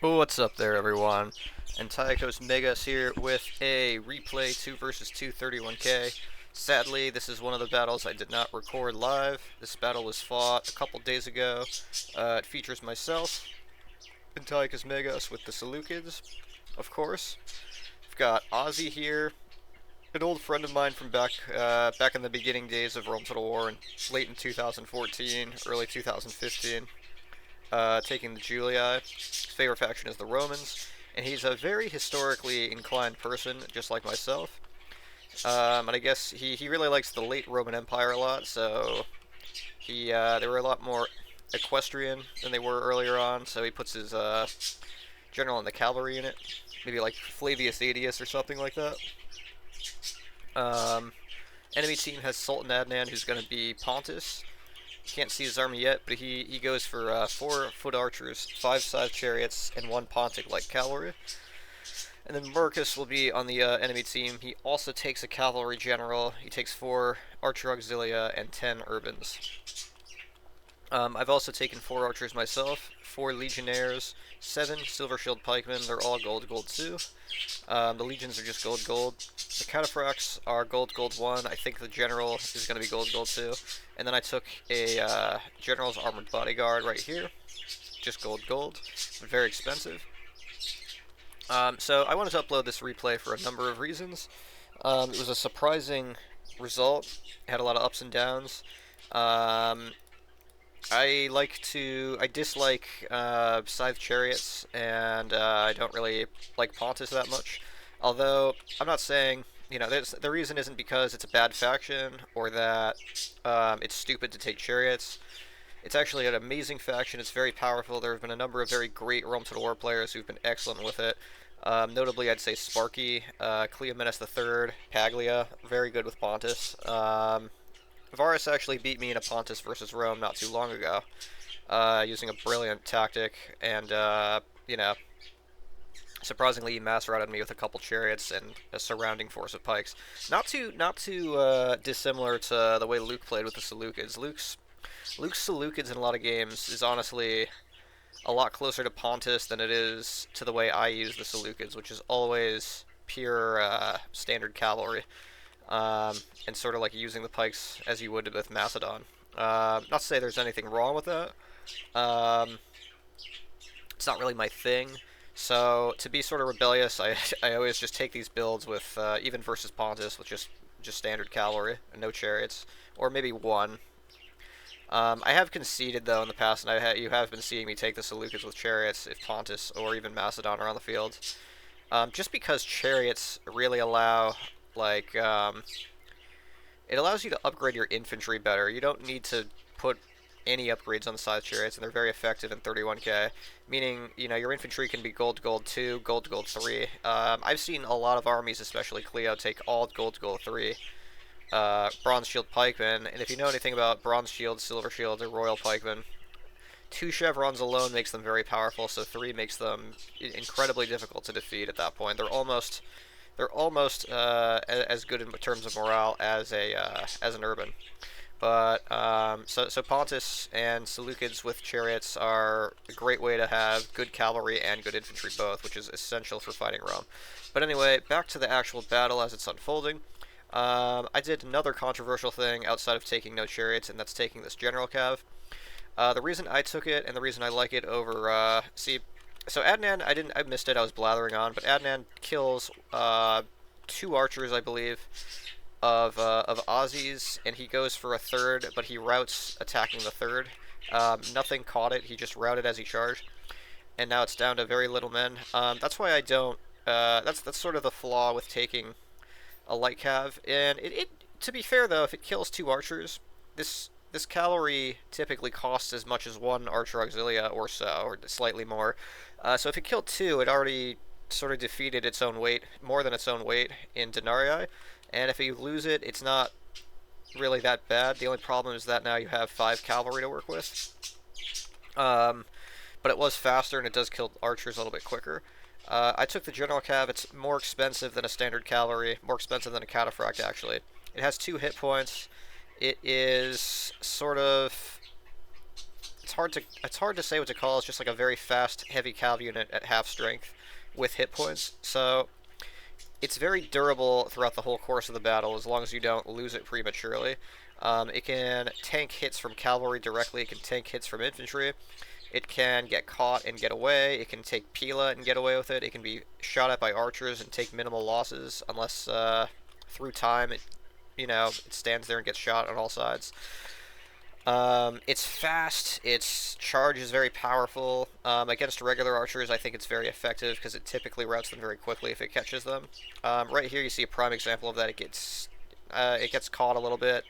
What's up there, everyone? Antiochos Megas here with a replay 2 versus 2 31K. Sadly, this is one of the battles I did not record live. This battle was fought a couple days ago. It features myself, Antiochos Megas with the Seleucids, of course. I've got Ozzy here, an old friend of mine from back in the beginning days of Rome Total War, late in 2014, early 2015. Taking the Julii. His favorite faction is the Romans, and he's a very historically inclined person, just like myself. And I guess he really likes the late Roman Empire a lot, so they were a lot more equestrian than they were earlier on, so he puts his general in the cavalry unit, maybe like Flavius Aetius or something like that. Um, Enemy team has Sultan Adnan, who's going to be Pontus. Can't see his army yet, but he goes for 4-foot archers, 5 scythe chariots, and 1 Pontic light cavalry. And then Markus will be on the enemy team. He also takes a cavalry general. He takes 4 archer auxilia and 10 urbans. I've also taken 4 archers myself, 4 legionnaires, 7 silver shield pikemen. They're all gold, gold 2. The legions are just gold, gold. The cataphracts are gold, gold 1. I think the general is going to be gold, gold 2. And then I took a general's armored bodyguard right here, just gold, gold, but very expensive. So I wanted to upload this replay for a number of reasons. It was a surprising result. It had a lot of ups and downs. I dislike scythe chariots, and I don't really like Pontus that much. Although, I'm not saying, the reason isn't because it's a bad faction, or that it's stupid to take chariots. It's actually an amazing faction, it's very powerful. There have been a number of very great Rome Total War players who've been excellent with it. Notably, I'd say Sparky, Cleomenes III, Paglia, very good with Pontus. Varus actually beat me in a Pontus versus Rome not too long ago, using a brilliant tactic, and, surprisingly he mass routed me with a couple chariots and a surrounding force of pikes. Not too dissimilar to the way Luke played with the Seleucids. Luke's Seleucids in a lot of games is honestly a lot closer to Pontus than it is to the way I use the Seleucids, which is always pure standard cavalry. And sort of like using the pikes as you would with Macedon. Not to say there's anything wrong with that. It's not really my thing. So to be sort of rebellious, I always just take these builds with even versus Pontus with just standard cavalry and no chariots, or maybe 1. I have conceded though in the past, and you have been seeing me take the Seleucids with chariots if Pontus or even Macedon are on the field. Just because chariots really allow, like, it allows you to upgrade your infantry better. You don't need to put any upgrades on the scythe chariots, and they're very effective in 31k. Meaning, your infantry can be gold, gold 2, gold, gold 3. I've seen a lot of armies, especially Cleo, take all gold, gold 3. Bronze shield pikemen, and if you know anything about bronze shields, silver shields, or royal pikemen, 2 chevrons alone makes them very powerful, so 3 makes them incredibly difficult to defeat at that point. They're almost as good in terms of morale as an urban. But so Pontus and Seleucids with chariots are a great way to have good cavalry and good infantry both, which is essential for fighting Rome. But anyway, back to the actual battle as it's unfolding. I did another controversial thing outside of taking no chariots, and that's taking this general cav. The reason I took it and the reason I like it over so Adnan, I missed it, I was blathering on, but Adnan kills 2 archers, I believe, of Ozzy's, and he goes for a 3rd, but he routes attacking the 3rd. Nothing caught it, he just routed as he charged, and now it's down to very little men. That's why I don't, that's sort of the flaw with taking a light cav, and to be fair though, if it kills 2 archers, this cavalry typically costs as much as 1 archer auxilia or so, or slightly more. So if it killed 2, it already sort of defeated its own weight, more than its own weight in denarii. And if you lose it, it's not really that bad. The only problem is that now you have 5 cavalry to work with. But it was faster, and it does kill archers a little bit quicker. I took the general cav. It's more expensive than a standard cavalry, more expensive than a cataphract actually. It has 2 hit points. It is sort of it's hard to say what to call. It's just like a very fast, heavy cav unit at half strength with hit points. So it's very durable throughout the whole course of the battle as long as you don't lose it prematurely. It can tank hits from cavalry directly. It can tank hits from infantry. It can get caught and get away. It can take Pila and get away with it. It can be shot at by archers and take minimal losses unless through time it stands there and gets shot on all sides. It's fast. Its charge is very powerful. Against regular archers, I think it's very effective because it typically routs them very quickly if it catches them. Right here, you see a prime example of that. It gets caught a little bit,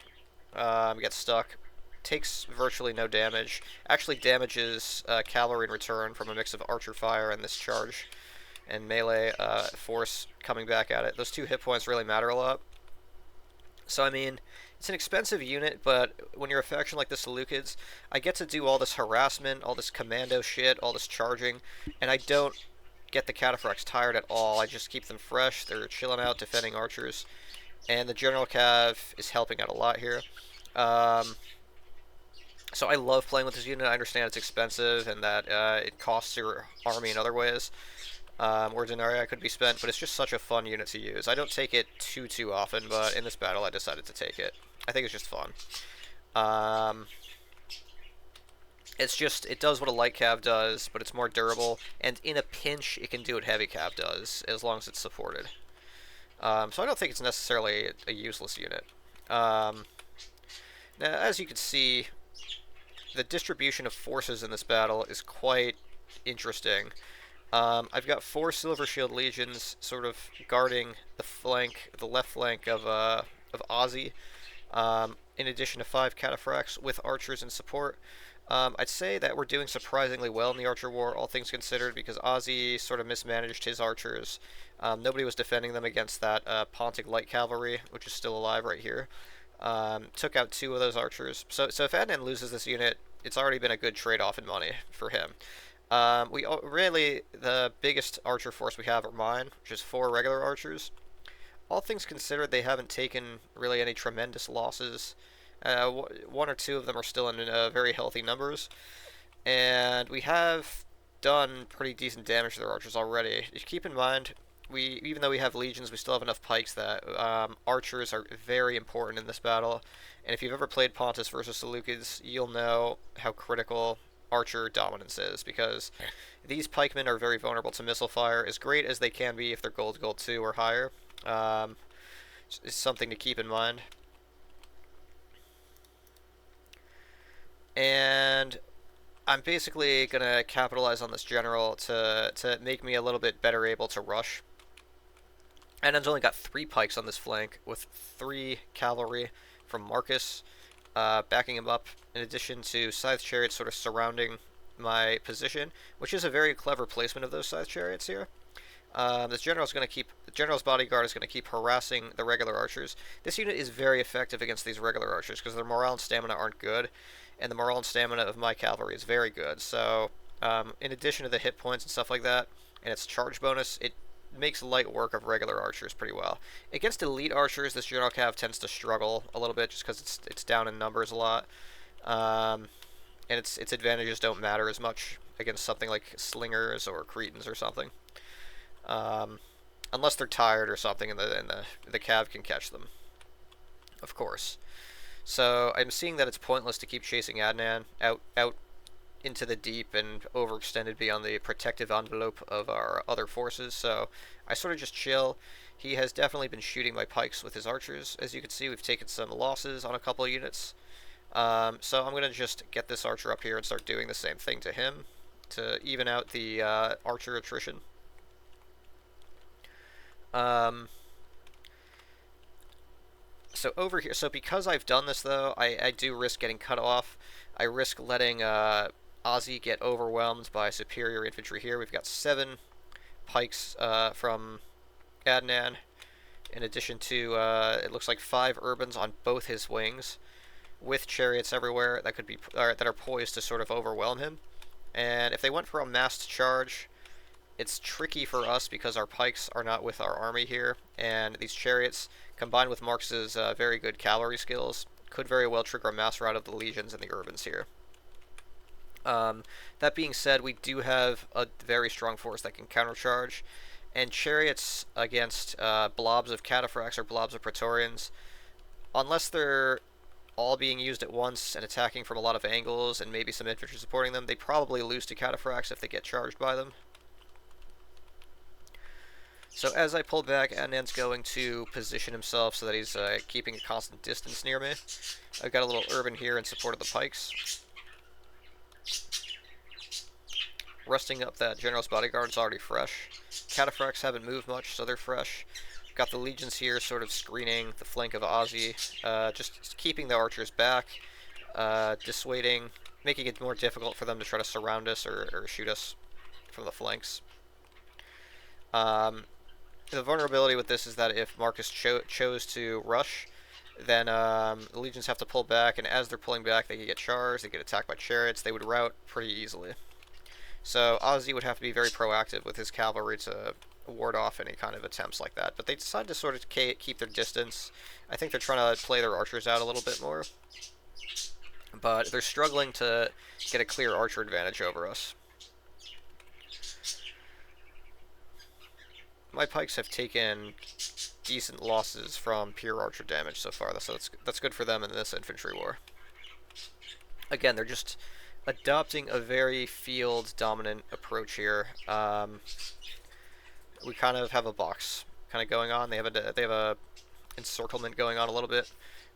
gets stuck, takes virtually no damage. Actually damages cavalry in return from a mix of archer fire and this charge and melee force coming back at it. Those 2 hit points really matter a lot. So I mean, it's an expensive unit, but when you're a faction like the Seleucids, I get to do all this harassment, all this commando shit, all this charging, and I don't get the cataphracts tired at all. I just keep them fresh. They're chilling out, defending archers, and the general cav is helping out a lot here. So I love playing with this unit. I understand it's expensive and that it costs your army in other ways, where denarii could be spent, but it's just such a fun unit to use. I don't take it too often, but in this battle I decided to take it. I think it's just fun. It does what a light cav does, but it's more durable, and in a pinch it can do what heavy cav does, as long as it's supported. So I don't think it's necessarily a useless unit. Now, as you can see, the distribution of forces in this battle is quite interesting. I've got 4 Silver Shield Legions sort of guarding the left flank of Ozzy, in addition to 5 cataphracts with archers in support. I'd say that we're doing surprisingly well in the Archer War, all things considered, because Ozzy sort of mismanaged his archers. Nobody was defending them against that Pontic light cavalry, which is still alive right here. Took out 2 of those archers. So if Adnan loses this unit, it's already been a good trade-off in money for him. The biggest archer force we have are mine, which is 4 regular archers. All things considered, they haven't taken really any tremendous losses. 1 or 2 of them are still in very healthy numbers, and we have done pretty decent damage to their archers already. Just keep in mind, even though we have legions, we still have enough pikes that archers are very important in this battle. And if you've ever played Pontus versus Seleucids, you'll know how critical archer dominance is, because these pikemen are very vulnerable to missile fire, as great as they can be if they're gold 2 or higher. It's something to keep in mind. And I'm basically going to capitalize on this general to make me a little bit better able to rush. And I've only got 3 pikes on this flank, with 3 cavalry from Markus backing him up, in addition to scythe chariots sort of surrounding my position, which is a very clever placement of those scythe chariots here. The general's bodyguard is going to keep harassing the regular archers. This unit is very effective against these regular archers because their morale and stamina aren't good, and the morale and stamina of my cavalry is very good. So, in addition to the hit points and stuff like that, and its charge bonus, it makes light work of regular archers pretty well. Against elite archers, this general cav tends to struggle a little bit just because it's down in numbers a lot, and its advantages don't matter as much against something like slingers or cretans or something, unless they're tired or something, and the cav can catch them, of course. So I'm seeing that it's pointless to keep chasing Adnan out into the deep and overextended beyond the protective envelope of our other forces, so I sort of just chill. He has definitely been shooting my pikes with his archers. As you can see, we've taken some losses on a couple of units. So I'm going to just get this archer up here and start doing the same thing to him to even out the archer attrition. So over here, so because I've done this though, I do risk getting cut off. I risk letting Ozzy get overwhelmed by superior infantry here. We've got 7 pikes from Adnan, in addition to, it looks like 5 urbans on both his wings, with chariots everywhere that are poised to sort of overwhelm him. And if they went for a massed charge, it's tricky for us because our pikes are not with our army here, and these chariots, combined with Markus's very good cavalry skills, could very well trigger a mass rout of the legions and the urbans here. Um, that being said, we do have a very strong force that can countercharge, and chariots against blobs of cataphracts or blobs of praetorians, unless they're all being used at once and attacking from a lot of angles and maybe some infantry supporting them, they probably lose to cataphracts if they get charged by them. So as I pull back, Adnan's going to position himself so that he's keeping a constant distance near me. I've got a little urban here in support of the pikes. Rusting up that general's bodyguard is already fresh. Cataphracts haven't moved much, so they're fresh. Got the legions here sort of screening the flank of Ozzy, just keeping the archers back, dissuading, making it more difficult for them to try to surround us or shoot us from the flanks. The vulnerability with this is that if Markus chose to rush, then the legions have to pull back, and as they're pulling back, they could get charged, they get attacked by chariots, they would rout pretty easily. So Ozzy would have to be very proactive with his cavalry to ward off any kind of attempts like that. But they decided to sort of keep their distance. I think they're trying to play their archers out a little bit more. But they're struggling to get a clear archer advantage over us. My pikes have taken decent losses from pure archer damage so far, so that's good for them in this infantry war. Again, they're just adopting a very field-dominant approach here. We kind of have a box kind of going on. They have a encirclement going on a little bit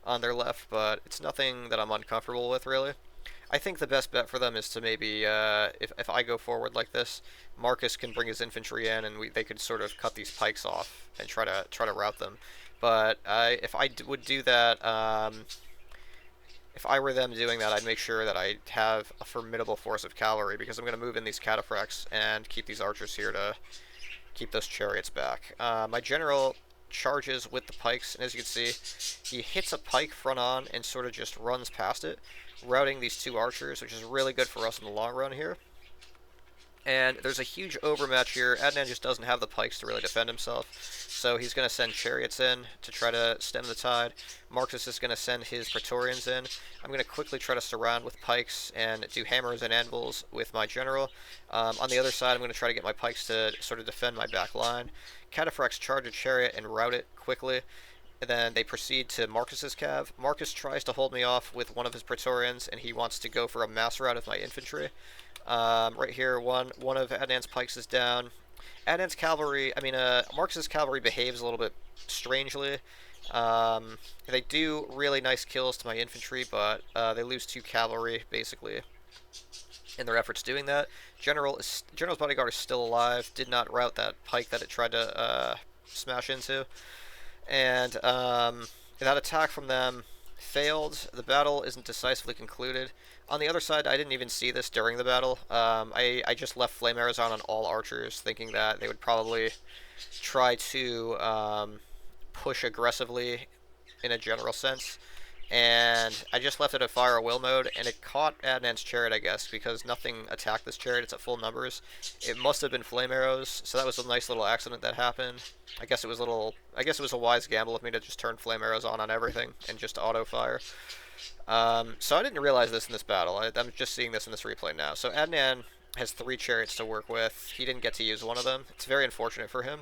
on their left, but it's nothing that I'm uncomfortable with, really. I think the best bet for them is to maybe, if I go forward like this, Markus can bring his infantry in, and they could sort of cut these pikes off and try to rout them. But if I would do that, if I were them doing that, I'd make sure that I have a formidable force of cavalry, because I'm going to move in these cataphracts and keep these archers here to keep those chariots back. My general charges with the pikes, and as you can see, he hits a pike front on and sort of just runs past it, routing these two archers, which is really good for us in the long run here. And there's a huge overmatch here. Adnan just doesn't have the pikes to really defend himself, so he's going to send chariots in to try to stem the tide. Markus is going to send his praetorians in. I'm going to quickly try to surround with pikes and do hammers and anvils with my general. On the other side, I'm going to try to get my pikes to sort of defend my back line. Cataphracts charge a chariot and rout it quickly. And then they proceed to Marcus's cav. Markus tries to hold me off with one of his praetorians, and he wants to go for a mass rout of my infantry. Right here, one of Adnan's pikes is down. Adnan's cavalry, Marcus's cavalry behaves a little bit strangely. They do really nice kills to my infantry, but they lose 2 cavalry, basically, in their efforts doing that. General's bodyguard is still alive, did not rout that pike that it tried to smash into. And that attack from them failed. The battle isn't decisively concluded. On the other side, I didn't even see this during the battle. I just left flame arrows on all archers, thinking that they would probably try to push aggressively in a general sense. And I just left it at fire at will mode, and it caught Adnan's chariot, I guess, because nothing attacked this chariot. It's at full numbers. It must have been flame arrows, so that was a nice little accident that happened. I guess it was a wise gamble of me to just turn flame arrows on everything and just auto fire. So I didn't realize this in this battle. I'm just seeing this in this replay now. So Adnan has 3 chariots to work with. He didn't get to use one of them. It's very unfortunate for him.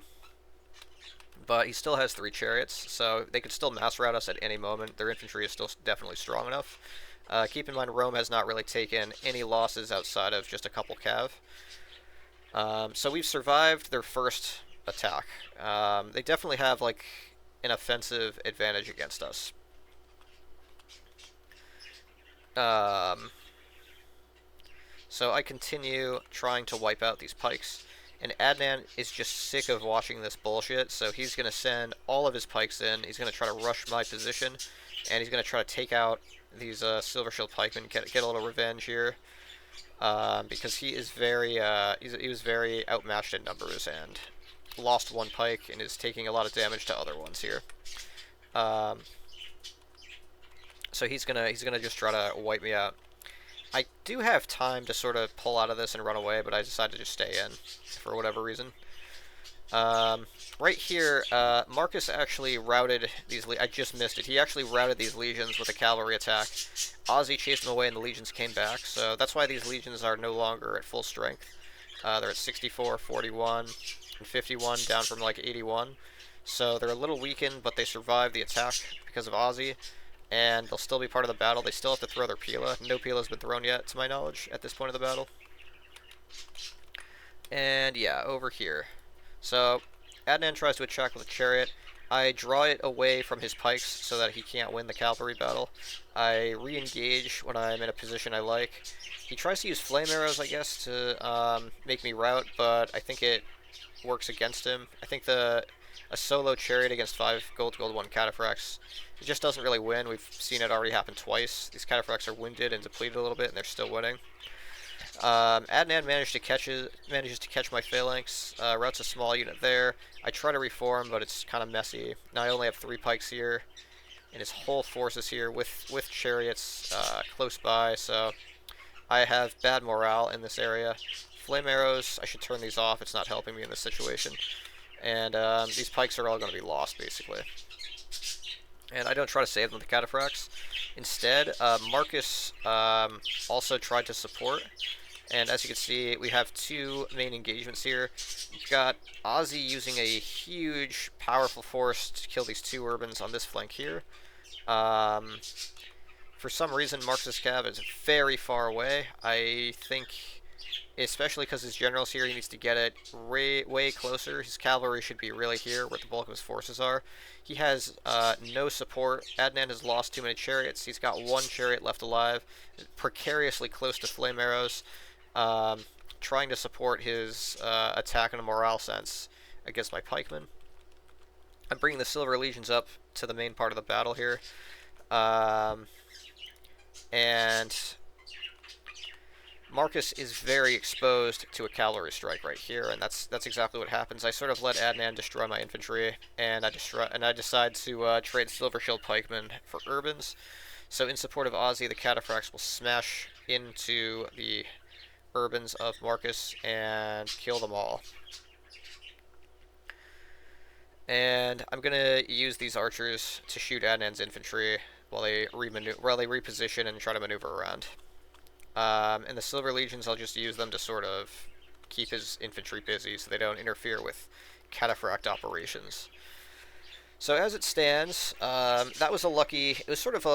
But he still has 3 chariots, so they could still mass rout us at any moment. Their infantry is still definitely strong enough. Keep in mind, Rome has not really taken any losses outside of just a couple cav. So we've survived their first attack. They definitely have, like, an offensive advantage against us. So I continue trying to wipe out these pikes. And Adnan is just sick of watching this bullshit, so he's going to send all of his pikes in. He's going to try to rush my position, and he's going to try to take out these Silver Shield pikemen, get a little revenge here, because he is he was very outmatched in numbers and lost 1 pike and is taking a lot of damage to other ones here. So he's gonna just try to wipe me out. I do have time to sort of pull out of this and run away, but I decided to just stay in for whatever reason. Right here, Markus actually routed these. I just missed it. He actually routed these legions with a cavalry attack. Ozzy chased them away, and the legions came back. So that's why these legions are no longer at full strength. They're at 64, 41, and 51, down from like 81. So they're a little weakened, but they survived the attack because of Ozzy, and they'll still be part of the battle. They still have to throw their Pila. No Pila has been thrown yet, to my knowledge, at this point of the battle. And yeah, over here. So Adnan tries to attack with a chariot. I draw it away from his pikes so that he can't win the cavalry battle. I re-engage when I'm in a position I like. He tries to use flame arrows, I guess, to make me rout, but I think it works against him. I think a solo chariot against 5 gold, 1 cataphracts, it just doesn't really win. We've seen it already happen twice. These cataphracts are winded and depleted a little bit, and they're still winning. Adnan manages to catch my phalanx, routes a small unit there. I try to reform, but it's kind of messy. Now I only have 3 pikes here, and his whole force is here with chariots close by, so I have bad morale in this area. Flame arrows, I should turn these off. It's not helping me in this situation. And these pikes are all going to be lost, basically. And I don't try to save them with the cataphracts. Instead, Markus also tried to support. And as you can see, we have 2 main engagements here. We've got Ozzy using a huge, powerful force to kill these 2 urbans on this flank here. For some reason, Markus's cav is very far away. I think, especially because his general's here, he needs to get it way closer. His cavalry should be really here, where the bulk of his forces are. He has no support. Adnan has lost too many chariots. He's got 1 chariot left alive, precariously close to flame arrows. Trying to support his attack in a morale sense against my pikemen. I'm bringing the Silver Legions up to the main part of the battle here. And Markus is very exposed to a cavalry strike right here, and that's exactly what happens. I sort of let Adnan destroy my infantry, and I decide to trade Silver Shield pikemen for urbans. So in support of Ozzy, the cataphracts will smash into the urbans of Markus and kill them all. And I'm gonna use these archers to shoot Adnan's infantry while they reposition and try to maneuver around. And the Silver Legions, I'll just use them to sort of keep his infantry busy so they don't interfere with cataphract operations. So as it stands, that was it was sort of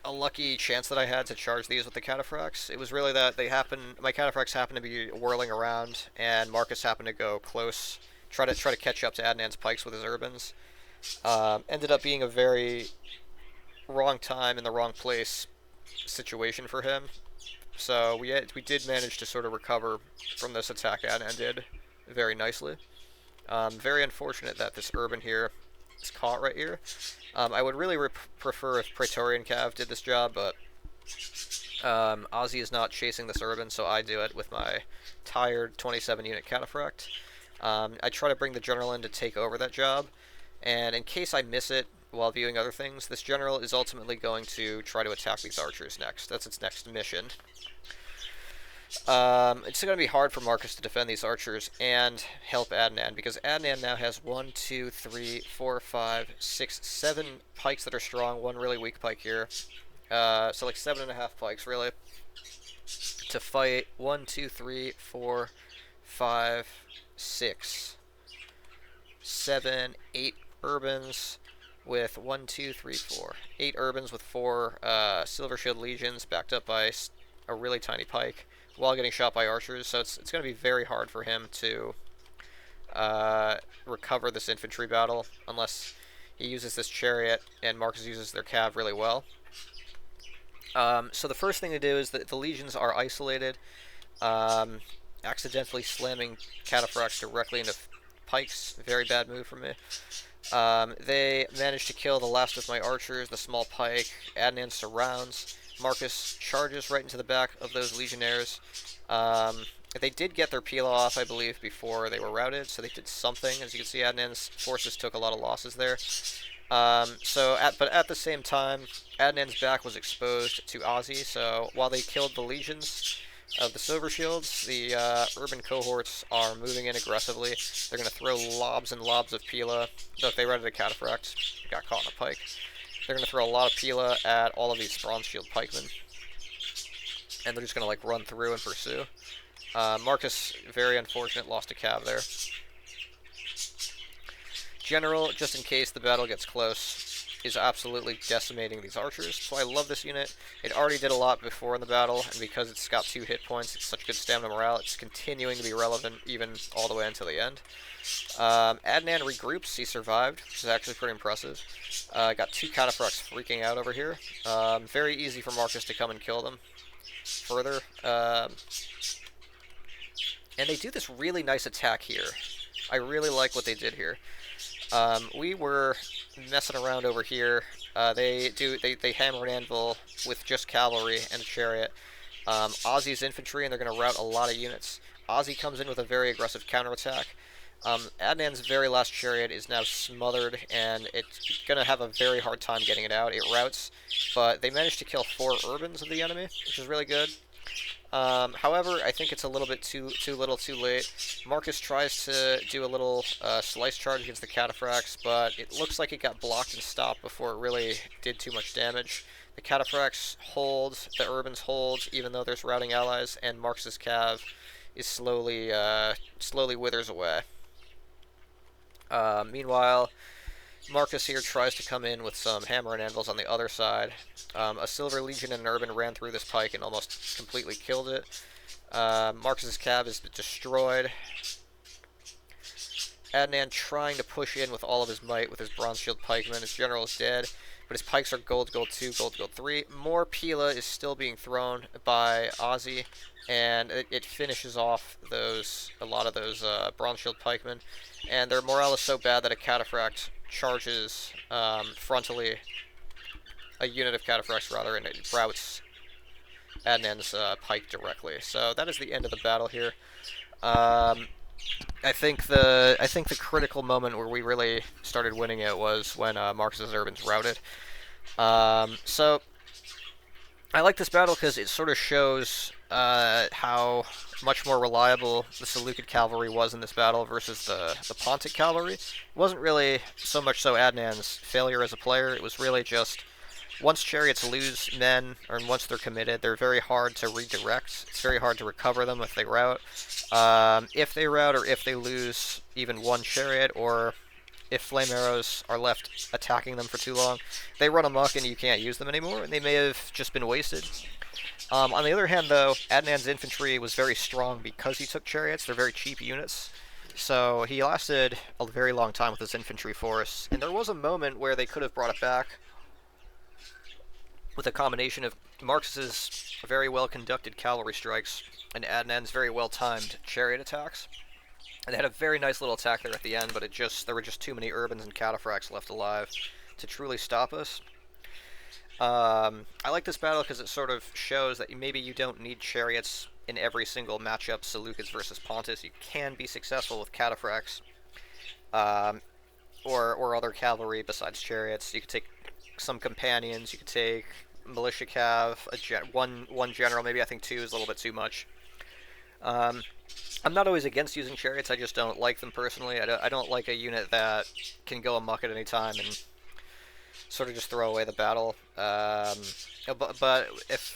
a lucky chance that I had to charge these with the cataphracts. It was really that my cataphracts happened to be whirling around, and Markus happened to go close, try to catch up to Adnan's pikes with his urbans. Ended up being a very wrong time in the wrong place situation for him. So we did manage to sort of recover from this attack Adnan did very nicely. Very unfortunate that this urban here is caught right here. I would really prefer if Praetorian Cav did this job, but Ozzy is not chasing this urban, so I do it with my tired 27-unit cataphract. I try to bring the general in to take over that job, and in case I miss it while viewing other things, this general is ultimately going to try to attack these archers next. That's its next mission. It's going to be hard for Markus to defend these archers and help Adnan, because Adnan now has 1, 2, 3, 4, 5, 6, 7 pikes that are strong, 1 really weak pike here. So like 7.5 pikes, really, to fight 1, 2, 3, 4, 5, 6, 7, 8 urbans with 1, 2, 3, 4. 8 urbans with 4 Silver Shield Legions backed up by a really tiny pike while getting shot by archers, so it's going to be very hard for him to recover this infantry battle unless he uses this chariot and Markus uses their cav really well. So the first thing to do is that the legions are isolated, accidentally slamming cataphracts directly into pikes. Very bad move from me. They managed to kill the last of my archers, the small pike. Adnan surrounds. Markus charges right into the back of those legionnaires. They did get their peel off, I believe, before they were routed, so they did something. As you can see, Adnan's forces took a lot of losses there. But at the same time, Adnan's back was exposed to Ozzy, so while they killed the legions, of the Silver Shields, the urban cohorts are moving in aggressively. They're going to throw lobs and lobs of Pila. Though if they read a cataphract, got caught in a pike. They're going to throw a lot of Pila at all of these Bronze Shield pikemen. And they're just going to like run through and pursue. Markus, very unfortunate, lost a cav there. General, just in case the battle gets close, is absolutely decimating these archers. So I love this unit. It already did a lot before in the battle, and because it's got 2 hit points, it's such good stamina morale, it's continuing to be relevant even all the way until the end. Adnan regroups, he survived, which is actually pretty impressive. Got 2 cataphracts freaking out over here. Very easy for Markus to come and kill them further. And they do this really nice attack here. I really like what they did here. We were messing around over here. They hammer an anvil with just cavalry and a chariot. Ozzy's infantry, and they're going to rout a lot of units. Ozzy comes in with a very aggressive counterattack. Adnan's very last chariot is now smothered, and it's going to have a very hard time getting it out. It routs, but they managed to kill 4 urbans of the enemy, which is really good. However, I think it's a little bit too little too late. Markus tries to do a little slice charge against the cataphracts, but it looks like it got blocked and stopped before it really did too much damage. The cataphracts hold, the urbans hold, even though there's routing allies, and Markus's cav is slowly withers away. Meanwhile, Markus here tries to come in with some hammer and anvils on the other side. A Silver Legion and an Urban ran through this pike and almost completely killed it. Markus's cav is destroyed. Adnan trying to push in with all of his might with his Bronze Shield pikemen. His general is dead, but his pikes are gold, gold 2, gold, gold 3. More Pila is still being thrown by Ozzy, and it finishes off a lot of those Bronze Shield pikemen. And their morale is so bad that a cataphract charges frontally, a unit of cataphracts rather, and it routs Adnan's pike directly. So that is the end of the battle here. I think the critical moment where we really started winning it was when Markus's Urbans routed. So I like this battle because it sort of shows how much more reliable the Seleucid cavalry was in this battle versus the Pontic cavalry. It wasn't really so much so Adnan's failure as a player, it was really just once chariots lose men, or once they're committed, they're very hard to redirect. It's very hard to recover them if they rout. If they rout, or if they lose even one chariot, or if flame arrows are left attacking them for too long, they run amok and you can't use them anymore, and they may have just been wasted. On the other hand, though, Adnan's infantry was very strong because he took chariots. They're very cheap units. So he lasted a very long time with his infantry force, and there was a moment where they could have brought it back with a combination of Markus's very well-conducted cavalry strikes and Adnan's very well-timed chariot attacks. And they had a very nice little attack there at the end, but there were just too many urbans and cataphracts left alive to truly stop us. I like this battle because it sort of shows that maybe you don't need chariots in every single matchup, Seleucids versus Pontus. You can be successful with cataphracts, or other cavalry besides chariots. You could take some companions, you could take militia cav, one general, maybe I think 2 is a little bit too much. I'm not always against using chariots, I just don't like them personally. I don't like a unit that can go amok at any time and sort of just throw away the battle. But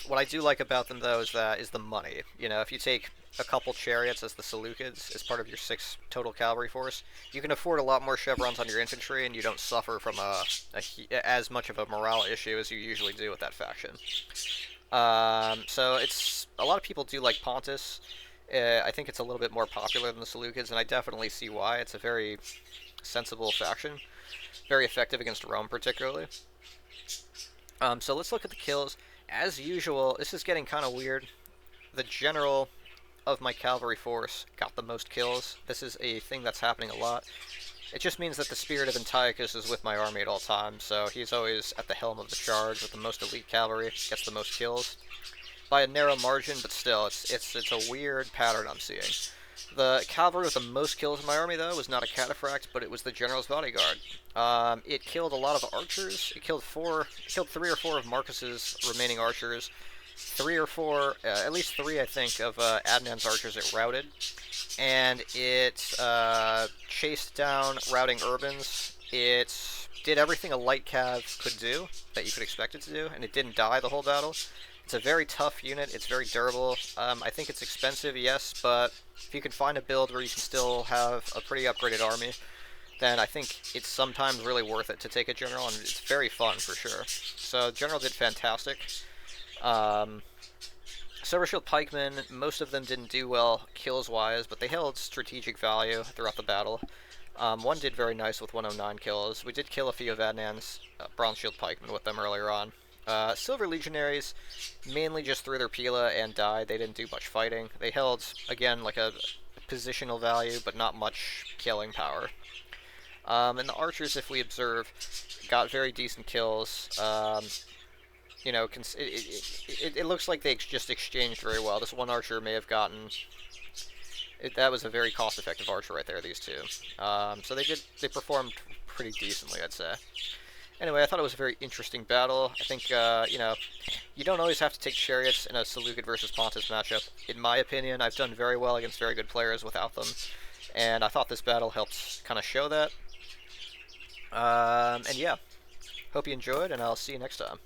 what I do like about them, though, is the money. You know, if you take a couple chariots as the Seleucids as part of your 6 total cavalry force, you can afford a lot more chevrons on your infantry, and you don't suffer from as much of a morale issue as you usually do with that faction. So a lot of people do like Pontus. I think it's a little bit more popular than the Seleucids, and I definitely see why. It's a very sensible faction. Very effective against Rome, particularly. So let's look at the kills. As usual, this is getting kind of weird. The general of my cavalry force got the most kills. This is a thing that's happening a lot. It just means that the spirit of Antiochos is with my army at all times, so he's always at the helm of the charge with the most elite cavalry, gets the most kills. By a narrow margin, but still, it's a weird pattern I'm seeing. The cavalry with the most kills in my army, though, was not a cataphract, but it was the general's bodyguard. It killed a lot of archers. It killed 3 or 4 of Markus's remaining archers, 3 or 4, at least 3, I think, of Adnan's archers it routed, and it chased down routing urbans. It did everything a light cav could do that you could expect it to do, and it didn't die the whole battle. It's a very tough unit. It's very durable. I think it's expensive, yes, but if you can find a build where you can still have a pretty upgraded army, then I think it's sometimes really worth it to take a general, and it's very fun for sure. So general did fantastic. Silver Shield Pikemen, most of them didn't do well kills-wise, but they held strategic value throughout the battle. One did very nice with 109 kills. We did kill a few of Adnan's Bronze Shield Pikemen with them earlier on. Silver Legionaries mainly just threw their Pila and died. They didn't do much fighting. They held, again, like a positional value, but not much killing power. And the Archers, if we observe, got very decent kills. You know, it looks like they just exchanged very well. This one Archer may have gotten... that was a very cost-effective Archer right there, these two. So they performed pretty decently, I'd say. Anyway, I thought it was a very interesting battle. I think, you know, you don't always have to take chariots in a Seleucid versus Pontus matchup. In my opinion, I've done very well against very good players without them, and I thought this battle helped kind of show that. And yeah, hope you enjoyed, and I'll see you next time.